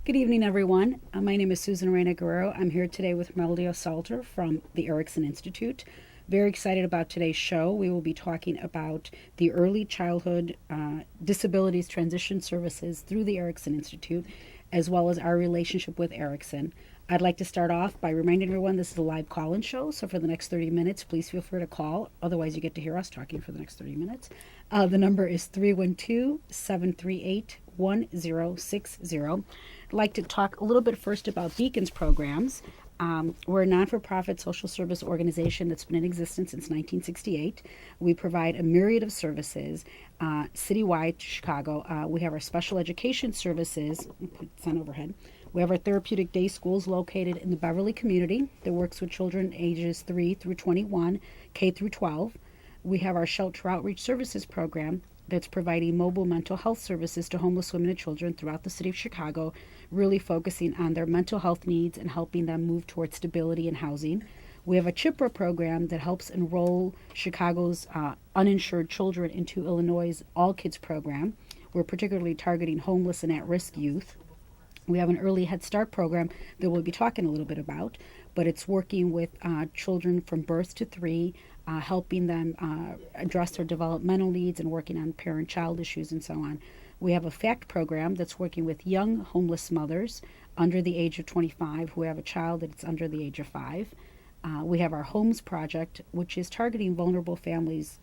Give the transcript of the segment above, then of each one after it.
Good evening, everyone. My name is Susan Reyna Guerrero. I'm here today with Meldio Salter from the Erickson Institute. Very excited about today's show. We will be talking about the early childhood disabilities transition services through the Erickson Institute, as well as our relationship with Erickson. I'd like to start off by reminding everyone this is a live call-in show, so for the next 30 minutes, please feel free to call. Otherwise, you get to hear us talking for the next 30 minutes. The number is 312-738-1060. I'd like to talk a little bit first about Beacons programs. We're a non-for-profit social service organization that's been in existence since 1968. We provide a myriad of services citywide to Chicago. We have our special education services. Put this on overhead. We have our therapeutic day schools located in the Beverly community that works with children ages 3 through 21, K through 12. We have our shelter outreach services program that's providing mobile mental health services to homeless women and children throughout the city of Chicago, really focusing on their mental health needs and helping them move towards stability in housing. We have a CHIPRA program that helps enroll Chicago's uninsured children into Illinois' All Kids program. We're particularly targeting homeless and at-risk youth. We have an early Head Start program that we'll be talking a little bit about, but it's working with children from birth to 3, helping them address their developmental needs and working on parent-child issues and so on. We have a FACT program that's working with young homeless mothers under the age of 25 who have a child that's under the age of 5. We have our Homes Project, which is targeting vulnerable families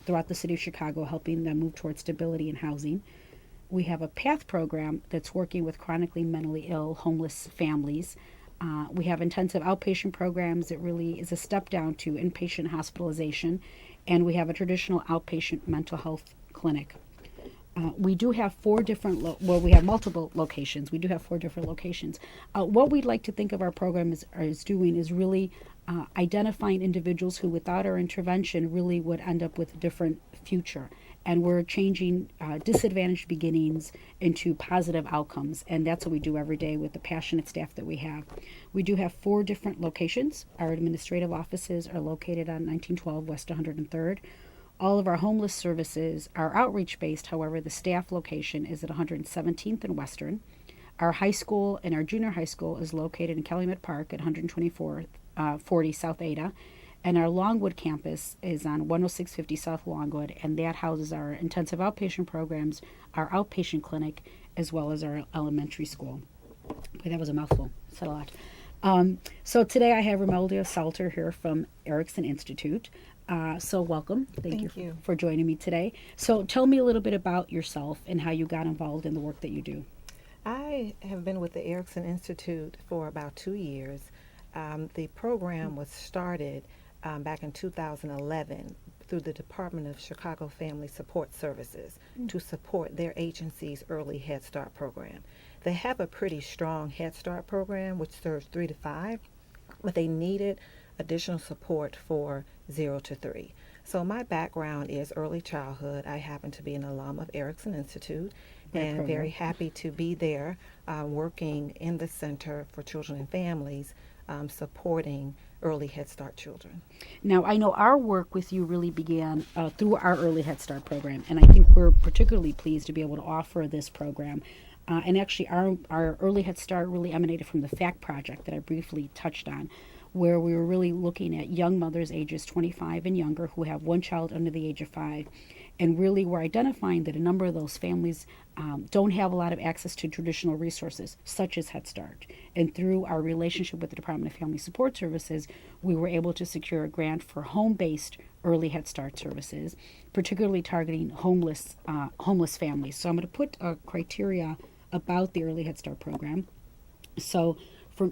throughout the city of Chicago, helping them move towards stability in housing. We have a PATH program that's working with chronically mentally ill homeless families. We have intensive outpatient programs that really is a step down to inpatient hospitalization, and we have a traditional outpatient mental health clinic. We do have we have multiple locations. We do have 4 different locations. What we'd like to think of our program is doing is really identifying individuals who, without our intervention, really would end up with a different future. And we're changing disadvantaged beginnings into positive outcomes. And that's what we do every day with the passionate staff that we have. We do have 4 different locations. Our administrative offices are located on 1912 West 103rd. All of our homeless services are outreach-based. However, the staff location is at 117th and Western. Our high school and our junior high school is located in Calumet Park at 12440 South Ada. And our Longwood campus is on 10650 South Longwood, and that houses our intensive outpatient programs, our outpatient clinic, as well as our elementary school. Boy, that was a mouthful. Said a lot. So today I have Romeldio Salter here from Erickson Institute. So welcome. Thank you for joining me today. So tell me a little bit about yourself and how you got involved in the work that you do. I have been with the Erickson Institute for about 2 years. The program was started back in 2011 through the Department of Chicago Family Support Services to support their agency's early Head Start program. They have a pretty strong Head Start program which serves 3 to 5, but they needed additional support for 0 to 3. So my background is early childhood. I happen to be an alum of Erickson Institute and very happy to be there working in the Center for Children and Families supporting early Head Start children. Now, I know our work with you really began through our early Head Start program, and I think we're particularly pleased to be able to offer this program. And actually, our early Head Start really emanated from the FACT project that I briefly touched on, where we were really looking at young mothers ages 25 and younger who have one child under the age of 5. And really we're identifying that a number of those families don't have a lot of access to traditional resources, such as Head Start. And through our relationship with the Department of Family Support Services, we were able to secure a grant for home-based early Head Start services, particularly targeting homeless families. So I'm going to put a criteria about the early Head Start program. So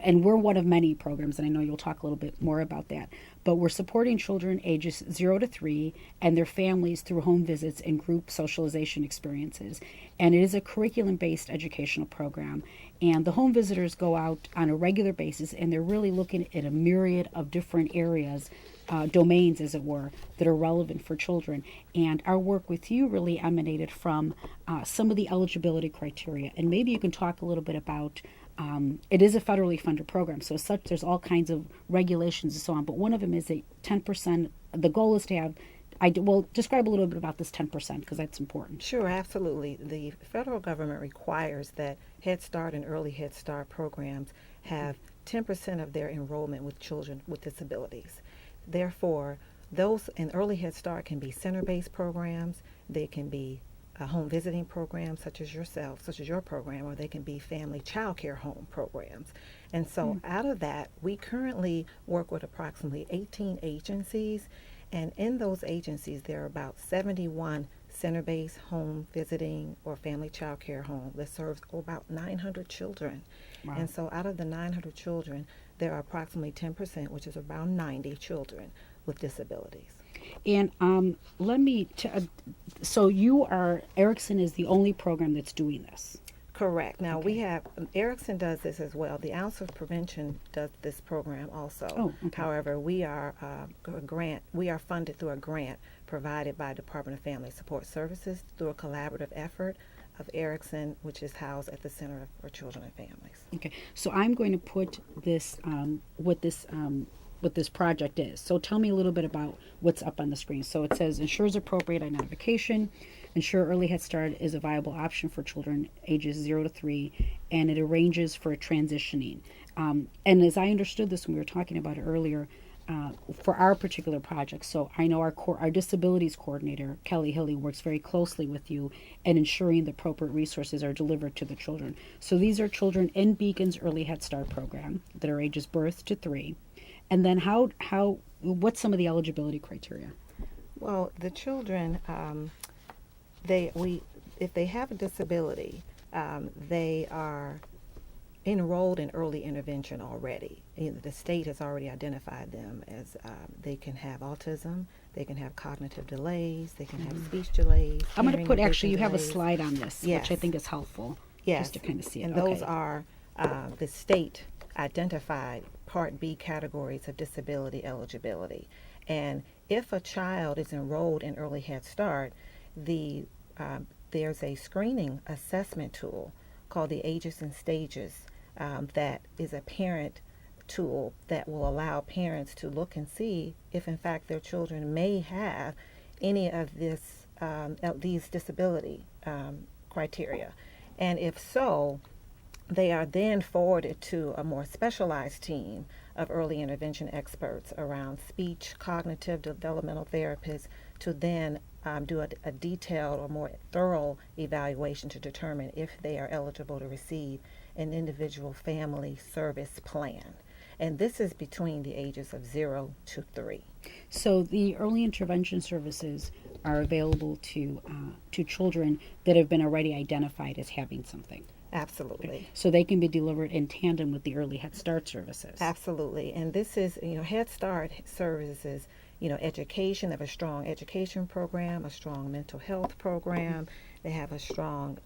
and we're one of many programs, and I know you'll talk a little bit more about that, but we're supporting children ages 0 to 3 and their families through home visits and group socialization experiences. And it is a curriculum-based educational program, and the home visitors go out on a regular basis, and they're really looking at a myriad of different areas, domains, as it were, that are relevant for children. And our work with you really emanated from some of the eligibility criteria. And maybe you can talk a little bit about it is a federally funded program, so as such there's all kinds of regulations and so on, but one of them is that 10%, the goal is to have well, describe a little bit about this 10% because that's important. Sure, absolutely. The federal government requires that Head Start and Early Head Start programs have 10% of their enrollment with children with disabilities. Therefore, those in Early Head Start can be center-based programs, they can be home visiting programs such as yourself, such as your program, or they can be family child care home programs. And so out of that, we currently work with approximately 18 agencies, and in those agencies, there are about 71 center-based home visiting or family child care home that serves about 900 children. Wow. And so out of the 900 children, there are approximately 10%, which is about 90 children with disabilities. And let me, so you are, Erickson is the only program that's doing this. Correct. Now Okay. we have, Erickson does this as well. The Ounce of Prevention does this program also. Oh, okay. However, we are funded through a grant provided by Department of Family Support Services through a collaborative effort of Erickson, which is housed at the Center for Children and Families. Okay, so I'm going to put this, what this project is. So tell me a little bit about what's up on the screen. So it says ensures appropriate identification, ensure early Head Start is a viable option for children ages 0 to 3, and it arranges for transitioning. And as I understood this when we were talking about it earlier, for our particular project, so I know our disabilities coordinator, Kelly Hilly, works very closely with you in ensuring the appropriate resources are delivered to the children. So these are children in Beacon's Early Head Start program that are ages birth to 3. And then what's some of the eligibility criteria? Well, the children, if they have a disability, they are enrolled in early intervention already. The state has already identified them as they can have autism, they can have cognitive delays, they can have speech delays. I'm going to hearing put, and actually, you vision have a delays. slide on this, Yes. which I think is helpful. Yes. Just to kind of see it. And Okay. those are the state identified Part B categories of disability eligibility. And if a child is enrolled in Early Head Start, there's a screening assessment tool called the Ages and Stages that is a parent tool that will allow parents to look and see if in fact their children may have any of these disability criteria. And if so, they are then forwarded to a more specialized team of early intervention experts around speech, cognitive, developmental therapists to then do a detailed or more thorough evaluation to determine if they are eligible to receive an individual family service plan. And this is between the ages of 0 to 3. So the early intervention services are available to children that have been already identified as having something. Absolutely. So they can be delivered in tandem with the early Head Start services. Absolutely. And this is, Head Start services, education. They have a strong education program, a strong mental health program. They have a strong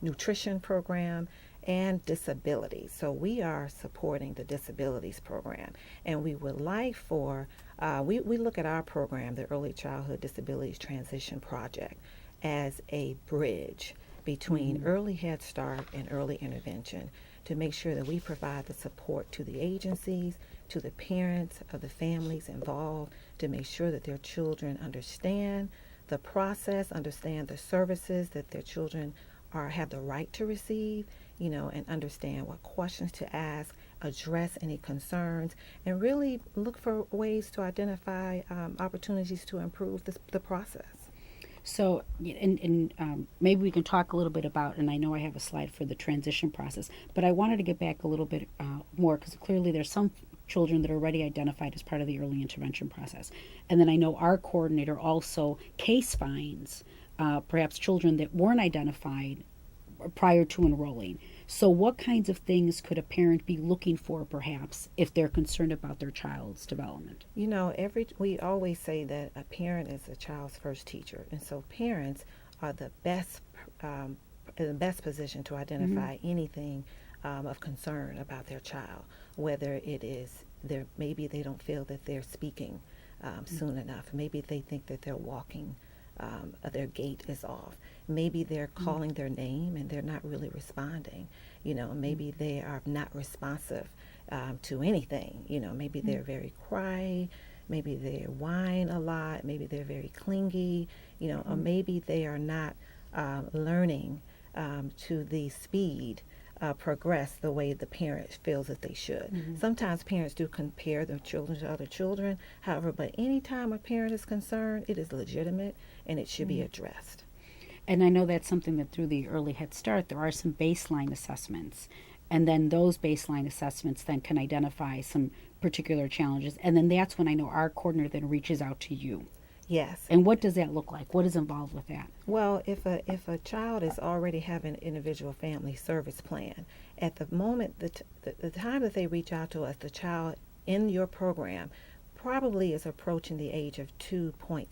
nutrition program and disability. So we are supporting the disabilities program. And we would like we look at our program, the Early Childhood Disabilities Transition Project, as a bridge between early Head Start and early intervention to make sure that we provide the support to the agencies, to the parents of the families involved, to make sure that their children understand the process, understand the services that their children have the right to receive, and understand what questions to ask, address any concerns, and really look for ways to identify opportunities to improve the process. So, and maybe we can talk a little bit about, and I know I have a slide for the transition process, but I wanted to get back a little bit more because clearly there's some children that are already identified as part of the early intervention process. And then I know our coordinator also case finds perhaps children that weren't identified prior to enrolling. So what kinds of things could a parent be looking for perhaps if they're concerned about their child's development? We always say that a parent is a child's first teacher, and so parents are the best in the best position to identify anything of concern about their child, whether it is maybe they don't feel that they're speaking soon enough, maybe they think that they're walking, their gait is off. Maybe they're calling their name and they're not really responding. Maybe they are not responsive to anything. Maybe they're very quiet. maybe they whine a lot, maybe they're very clingy, or maybe they are not learning to the speed progress the way the parent feels that they should. Sometimes parents do compare their children to other children. However, but anytime a parent is concerned, it is legitimate and it should be addressed. And I know that's something that through the Early Head Start, there are some baseline assessments. And then those baseline assessments then can identify some particular challenges. And then that's when I know our coordinator then reaches out to you. Yes. And what does that look like? What is involved with that? Well, if a child is already having an individual family service plan, at the moment, the time that they reach out to us, the child in your program probably is approaching the age of 2.6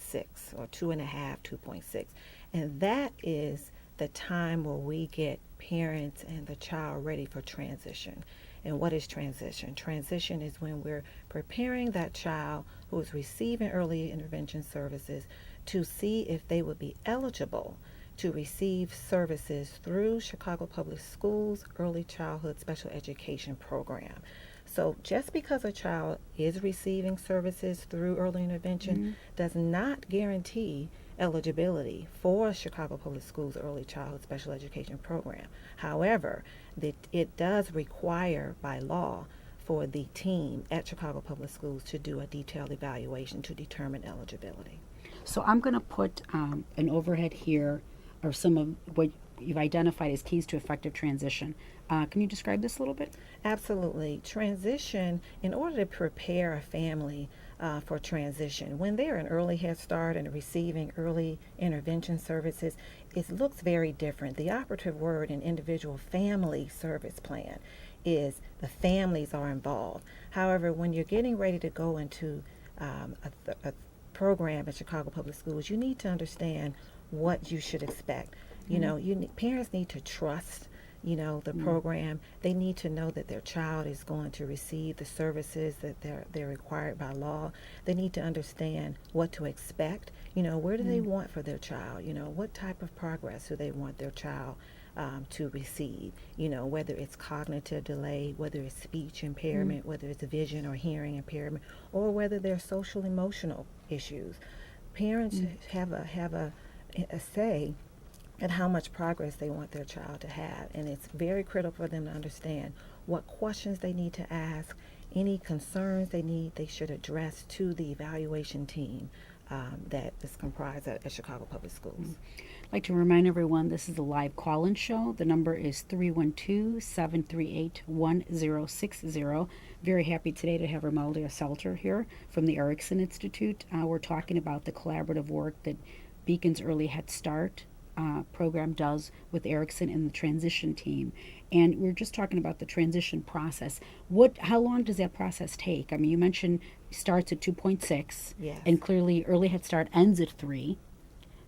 or 2.5, 2.6. And that is the time where we get parents and the child ready for transition. And what is transition? Transition is when we're preparing that child who is receiving early intervention services to see if they would be eligible to receive services through Chicago Public Schools Early Childhood Special Education Program. So just because a child is receiving services through early intervention does not guarantee eligibility for Chicago Public Schools Early Childhood Special Education Program. However, it does require by law for the team at Chicago Public Schools to do a detailed evaluation to determine eligibility. So I'm going to put an overhead here of some of what you've identified as keys to effective transition. Can you describe this a little bit? Absolutely. Transition, in order to prepare a family for transition, when they're in early Head Start and receiving early intervention services, it looks very different. The operative word in individual family service plan is the families are involved. However, when you're getting ready to go into a program at Chicago Public Schools, you need to understand what you should expect. Parents need to trust the program. They need to know that their child is going to receive the services that they're required by law. They need to understand what to expect. Where do they want for their child? What type of progress do they want their child to receive? Whether it's cognitive delay, whether it's speech impairment, whether it's vision or hearing impairment, or whether they're social emotional issues. Parents have a say and how much progress they want their child to have. And it's very critical for them to understand what questions they need to ask, any concerns they should address to the evaluation team that is comprised at Chicago Public Schools. I'd like to remind everyone this is a live call-in show. The number is 312-738-1060. Very happy today to have Romelda Selter here from the Erickson Institute. We're talking about the collaborative work that Beacon's Early Head Start program does with Erickson and the transition team. And we're just talking about the transition process. How long does that process take? I mean, you mentioned starts at 2.6, Yes. and clearly Early Head Start ends at 3.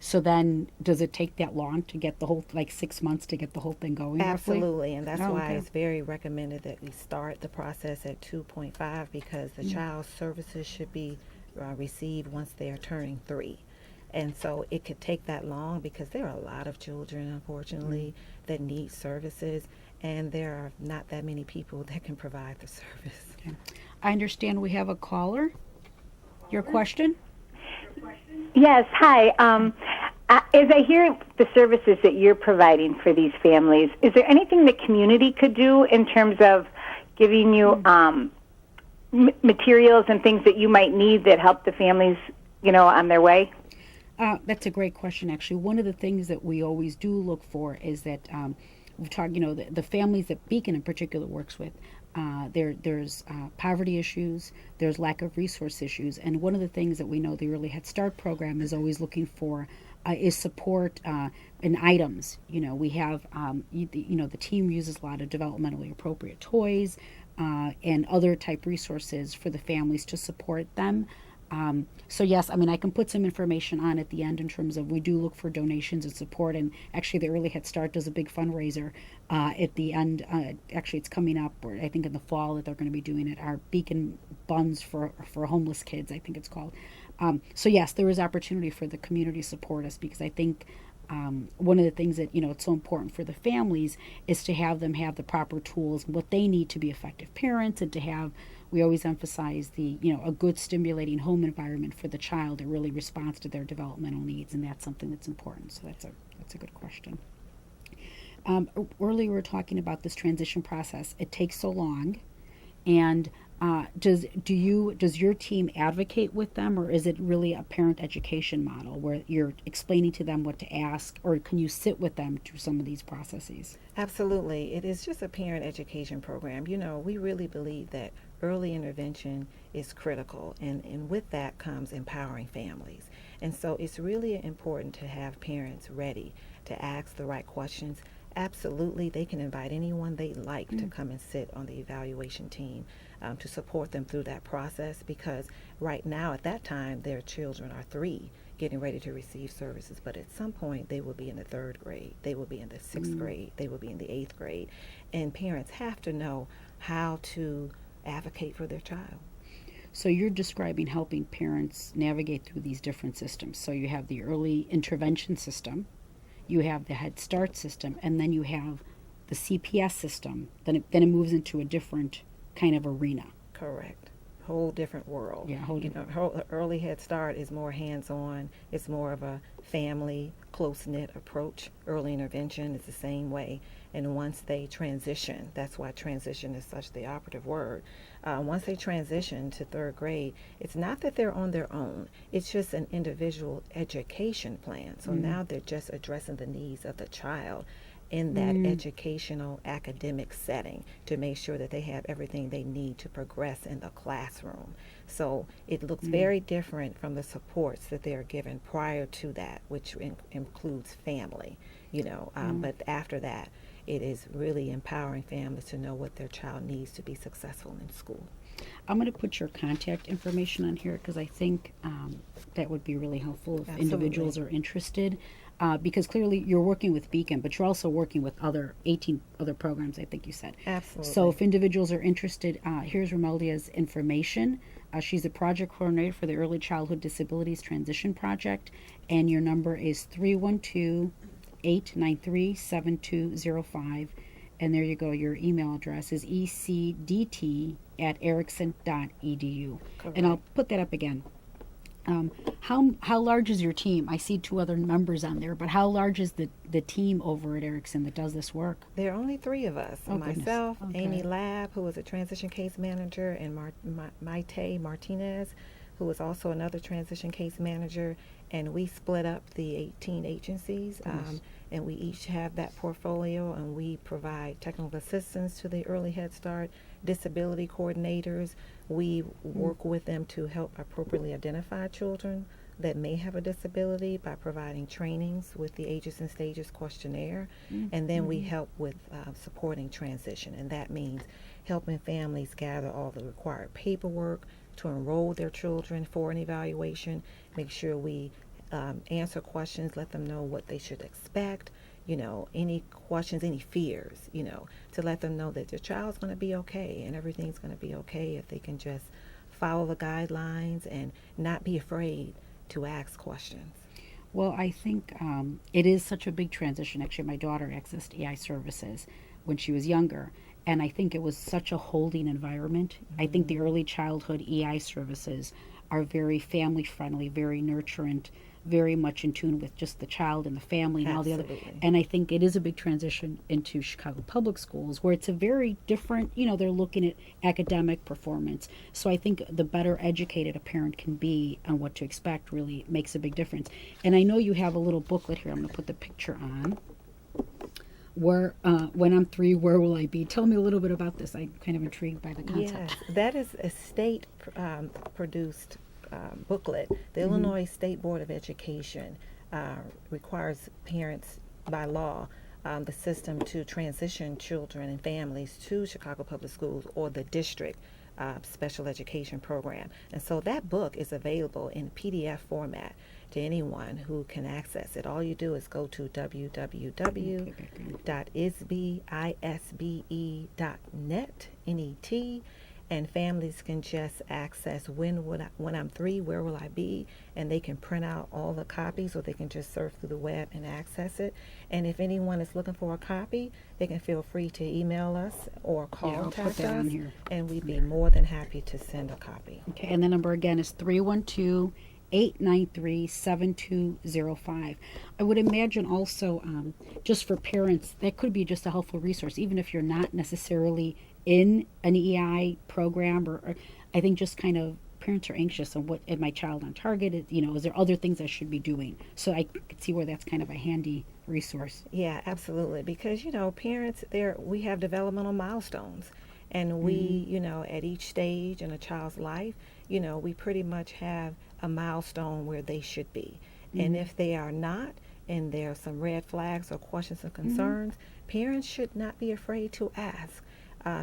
So then does it take that long to get the whole, 6 months to get the whole thing going? Absolutely, roughly? and that's Oh, why okay. it's very recommended that we start the process at 2.5 because the child's services should be received once they are turning 3. And so it could take that long because there are a lot of children, unfortunately, that need services, and there are not that many people that can provide the service. Okay. I understand we have a caller. Your question? Yes, hi. As I hear the services that you're providing for these families, is there anything the community could do in terms of giving you materials and things that you might need that help the families, on their way? That's a great question, actually. One of the things that we always do look for is that we've talked, the families that Beacon in particular works with, there's poverty issues, there's lack of resource issues, and one of the things that we know the Early Head Start program is always looking for is support in items. We have, the team uses a lot of developmentally appropriate toys and other type resources for the families to support them. So yes, I can put some information on at the end in terms of we do look for donations and support, and actually the Early Head Start does a big fundraiser at the end. Actually, it's coming up, or I think in the fall that they're going to be doing it. Our Beacon Buns for Homeless Kids, I think it's called. So yes, there is opportunity for the community to support us because I think one of the things that it's so important for the families is to have them have the proper tools, what they need to be effective parents, and to have we always emphasize a good stimulating home environment for the child that really responds to their developmental needs, and that's something that's important. So that's a good question. Earlier we were talking about this transition process. It takes so long, and does your team advocate with them, or is it really a parent education model where you're explaining to them what to ask, or can you sit with them through some of these processes? Absolutely. It is just a parent education program. We really believe that early intervention is critical, and with that comes empowering families. And so it's really important to have parents ready to ask the right questions. Absolutely, they can invite anyone they like to come and sit on the evaluation team to support them through that process, because right now at that time their children are 3 getting ready to receive services, but at some point they will be in the 3rd grade, they will be in the 6th grade, they will be in the 8th grade, and parents have to know how to advocate for their child. So you're describing helping parents navigate through these different systems. So you have the early intervention system, you have the Head Start system, and then you have the CPS system. Then it moves into a different kind of arena. Correct. Whole different world. Yeah, whole different. Early Head Start is more hands-on. It's more of a family, close-knit approach. Early intervention is the same way. And once they transition, that's why transition is such the operative word. Once they transition to 3rd grade, it's not that they're on their own. It's just an individual education plan. So now they're just addressing the needs of the child in that educational academic setting to make sure that they have everything they need to progress in the classroom. So it looks very different from the supports that they are given prior to that, which includes family, but after that, it is really empowering families to know what their child needs to be successful in school. I'm going to put your contact information on here because I think that would be really helpful if Absolutely. individuals are interested. Because clearly you're working with Beacon, but you're also working with 18 other programs, I think you said. Absolutely. So if individuals are interested, here's Romeldia's information. She's a project coordinator for the Early Childhood Disabilities Transition Project, and your number is 312-893-7205. And there you go. Your email address is ecdt@erickson.edu. And I'll put that up again. How large is your team? I see 2 other members on there, but how large is the team over at Erickson that does this work? There are only 3 of us. Oh, goodness. Myself, Okay. Amy Lab, who is a transition case manager, and Maite Martinez, who is also another transition case manager. And we split up the 18 agencies, and we each have that portfolio, and we provide technical assistance to the Early Head Start disability coordinators. We work with them to help appropriately identify children that may have a disability by providing trainings with the Ages and Stages questionnaire. And then we help with supporting transition, and that means helping families gather all the required paperwork to enroll their children for an evaluation, make sure we answer questions, let them know what they should expect, any questions, any fears, to let them know that their child's going to be okay and everything's going to be okay if they can just follow the guidelines and not be afraid to ask questions. Well, I think it is such a big transition. Actually, my daughter accessed EI services when she was younger, and I think it was such a holding environment. I think the early childhood EI services are very family friendly, very nurturant, very much in tune with just the child and the family and all the other. Absolutely. And I think it is a big transition into Chicago Public Schools, where it's a very different, they're looking at academic performance. So I think the better educated a parent can be on what to expect really makes a big difference. And I know you have a little booklet here. I'm going to put the picture on. Where, when I'm 3, where will I be? Tell me a little bit about this. I'm kind of intrigued by the concept. Yes, that is a state produced booklet. The Illinois State Board of Education requires parents by law the system to transition children and families to Chicago Public Schools or the district special education program. And so that book is available in PDF format to anyone who can access it. All you do is go to www.isbe.net, and families can just access when I'm 3, where will I be, and they can print out all the copies, or they can just surf through the web and access it. And if anyone is looking for a copy, they can feel free to email us or Yeah, I'll put contact that us, on here. and we'd be more than happy to send a copy. Okay, and the number again is 312-893-7205. I would imagine also, just for parents, that could be just a helpful resource, even if you're not necessarily in an EI program, or I think just kind of parents are anxious on what is my child on target, is there other things I should be doing? So I could see where that's kind of a handy resource. Yeah, absolutely. Because, parents, we have developmental milestones. And we, at each stage in a child's life, we pretty much have a milestone where they should be. And if they are not, and there are some red flags or questions or concerns, parents should not be afraid to ask.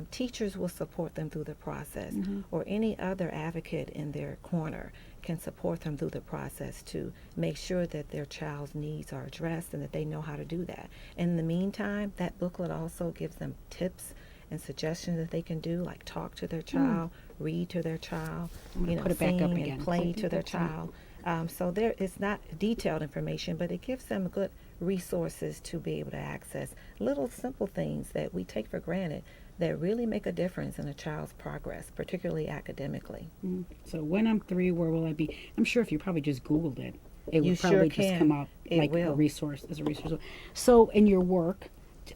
Teachers will support them through the process, or any other advocate in their corner can support them through the process to make sure that their child's needs are addressed and that they know how to do that. In the meantime, that booklet also gives them tips and suggestions that they can do, like talk to their child, read to their child, Put it back sing up and again. play to their child. So there is not detailed information, but it gives them good resources to be able to access little simple things that we take for granted that really make a difference in a child's progress, particularly academically. So when I'm 3, where will I be? I'm sure if you probably just Googled it, it You would sure probably just can. come up It like a will. resource, as a resource. So in your work,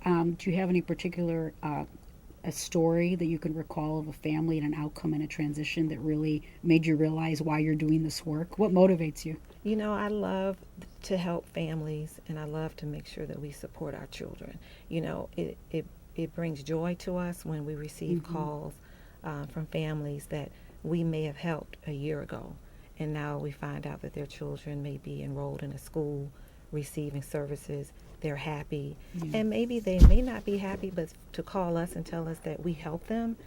do you have any particular a story that you can recall of a family and an outcome and a transition that really made you realize why you're doing this work? What motivates you? I love to help families, and I love to make sure that we support our children. It brings joy to us when we receive calls from families that we may have helped a year ago, and now we find out that their children may be enrolled in a school, receiving services. They're happy, and maybe they may not be happy, but to call us and tell us that we helped them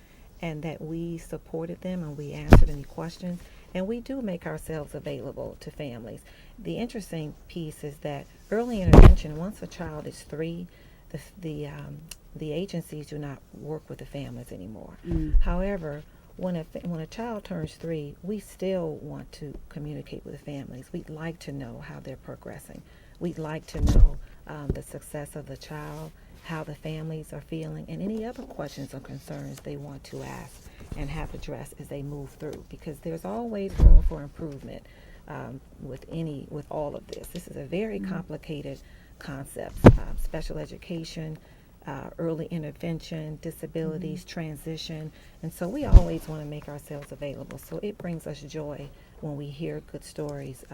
and that we supported them and we answered any questions. And we do make ourselves available to families. The interesting piece is that early intervention, once a child is 3, the agencies do not work with the families anymore. However, when a child turns 3, we still want to communicate with the families. We'd like to know how they're progressing. We'd like to know the success of the child, how the families are feeling, and any other questions or concerns they want to ask and have addressed as they move through, because there's always room for improvement with all of this. This is a very complicated concept. Special education, early intervention, disabilities, transition, and so we always want to make ourselves available. So it brings us joy when we hear good stories,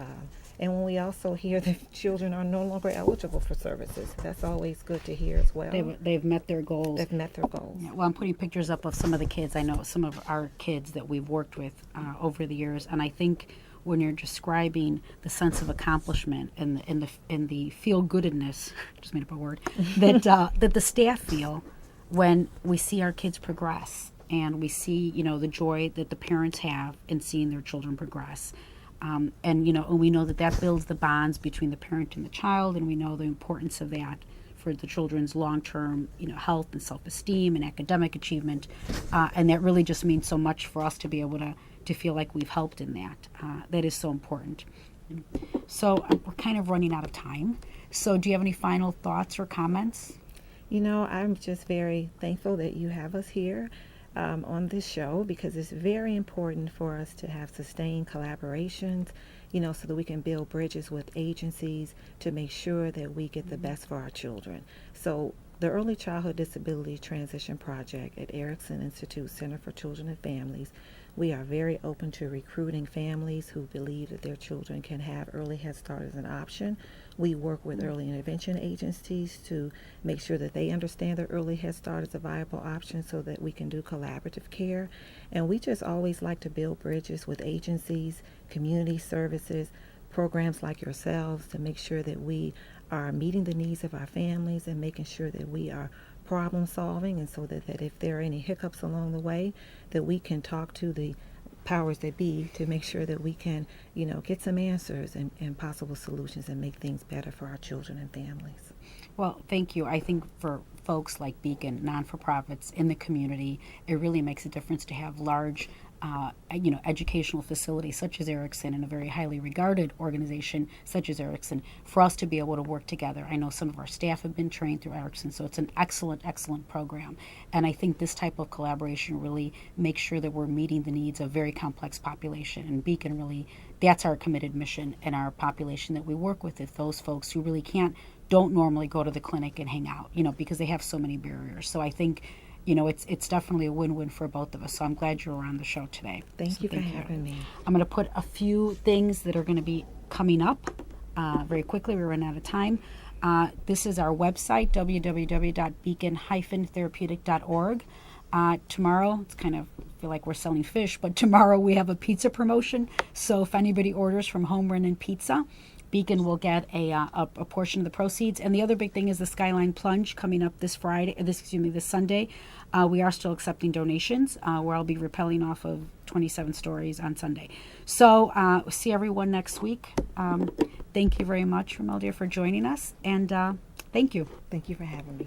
and when we also hear that children are no longer eligible for services. That's always good to hear as well. They've met their goals. They've met their goals. Yeah, well, I'm putting pictures up of some of the kids. I know some of our kids that we've worked with over the years, and I think when you're describing the sense of accomplishment and the feel goodness, just made up a word, that that the staff feel when we see our kids progress, and we see the joy that the parents have in seeing their children progress. And we know that builds the bonds between the parent and the child, and we know the importance of that for the children's long-term, health and self-esteem and academic achievement, and that really just means so much for us to be able to feel like we've helped in that. That is so important. So we're kind of running out of time. So do you have any final thoughts or comments? I'm just very thankful that you have us here on this show, because it's very important for us to have sustained collaborations, so that we can build bridges with agencies to make sure that we get the best for our children. So the Early Childhood Disability Transition Project at Erickson Institute Center for Children and Families, we are very open to recruiting families who believe that their children can have early Head Start as an option. We work with early intervention agencies to make sure that they understand that early Head Start is a viable option so that we can do collaborative care. And we just always like to build bridges with agencies, community services, programs like yourselves, to make sure that we are meeting the needs of our families and making sure that we are problem solving, and so that if there are any hiccups along the way, that we can talk to the powers that be to make sure that we can, get some answers and possible solutions and make things better for our children and families. Well, thank you. I think for folks like Beacon, non-for-profits in the community, it really makes a difference to have large, educational facilities such as Erickson and a very highly regarded organization such as Erickson for us to be able to work together. I know some of our staff have been trained through Erickson, so it's an excellent, excellent program. And I think this type of collaboration really makes sure that we're meeting the needs of a very complex population. And Beacon really, that's our committed mission and our population that we work with, is those folks who really don't normally go to the clinic and hang out, because they have so many barriers. So I think, it's definitely a win-win for both of us. So I'm glad you were on the show today. Thank you for having me. I'm going to put a few things that are going to be coming up very quickly. We're running out of time. This is our website, www.beacon-therapeutic.org. Tomorrow, it's kind of feel like we're selling fish, but tomorrow we have a pizza promotion. So if anybody orders from Home Run and Pizza, Beacon will get a portion of the proceeds. And the other big thing is the Skyline Plunge coming up this Sunday. We are still accepting donations, where I'll be rappelling off of 27 stories on Sunday. So see everyone next week. Thank you very much, Romeldia, for joining us. And thank you. Thank you for having me.